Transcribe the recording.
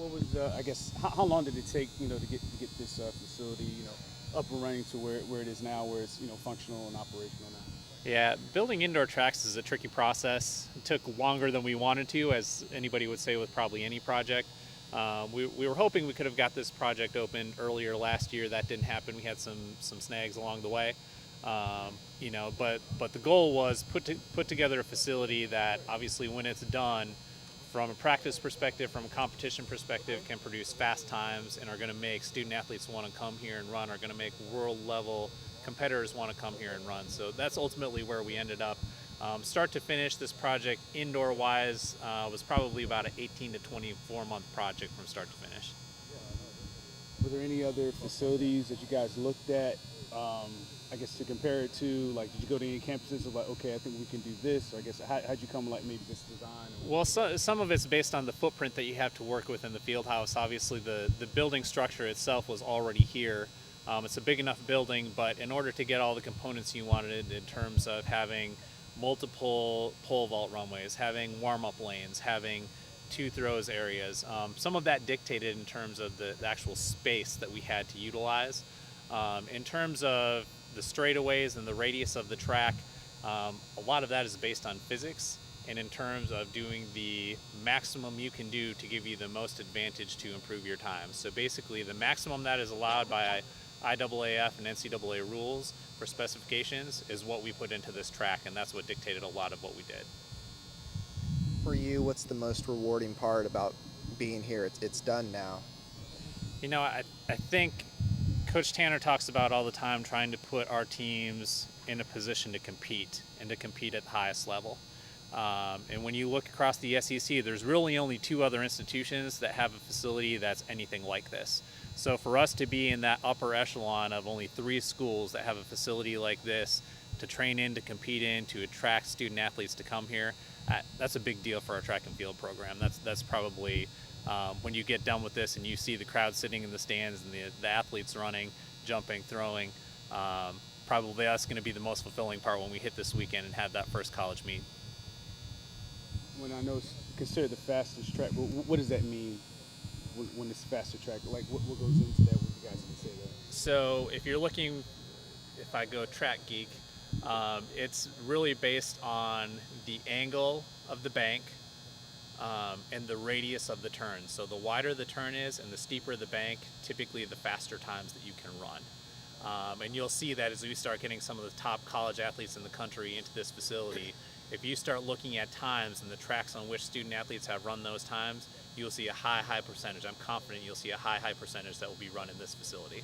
What was I guess how long did it take to get this facility up and running to where it is now, where it's functional and operational now? Yeah, building indoor tracks is a tricky process. It took longer than we wanted to, as anybody would say with probably any project. We were hoping we could have got this project open earlier last year. That didn't happen. We had some snags along the way. But the goal was put together a facility that obviously, when it's done, from a practice perspective, from a competition perspective, can produce fast times and are going to make student athletes want to come here and run, are going to make world level competitors want to come here and run. So that's ultimately where we ended up. Start to finish, this project indoor wise was probably about an 18 to 24 month project from start to finish. Were there any other facilities that you guys looked at? I guess to compare it to, like, did you go to any campuses of like, okay, I think we can do this? Or I guess how'd you come like maybe this design? Well, some of it's based on the footprint that you have to work with in the field house. Obviously, the building structure itself was already here. It's a big enough building, but in order to get all the components you wanted in terms of having multiple pole vault runways, having warm-up lanes, having two throws areas, some of that dictated in terms of the actual space that we had to utilize. In terms of the straightaways and the radius of the track, a lot of that is based on physics, and in terms of doing the maximum you can do to give you the most advantage to improve your time. So basically, the maximum that is allowed by IAAF and NCAA rules for specifications is what we put into this track, and that's what dictated a lot of what we did. For you, what's the most rewarding part about being here? It's done now. I think Coach Tanner talks about all the time trying to put our teams in a position to compete and to compete at the highest level. And when you look across the SEC, there's really only two other institutions that have a facility that's anything like this. So for us to be in that upper echelon of only three schools that have a facility like this to train in, to compete in, to attract student athletes to come here, that's a big deal for our track and field program. That's probably when you get done with this and you see the crowd sitting in the stands and the athletes running, jumping, throwing, probably that's going to be the most fulfilling part when we hit this weekend and have that first college meet. When I know it's considered the fastest track, what does that mean when it's faster track? Like what goes into that when you guys can say that? So if you're looking, if I go track geek, it's really based on the angle of the bank and the radius of the turn. So the wider the turn is and the steeper the bank, typically the faster times that you can run. And you'll see that as we start getting some of the top college athletes in the country into this facility. If you start looking at times and the tracks on which student athletes have run those times, you'll see a high percentage. I'm confident you'll see a high percentage that will be run in this facility.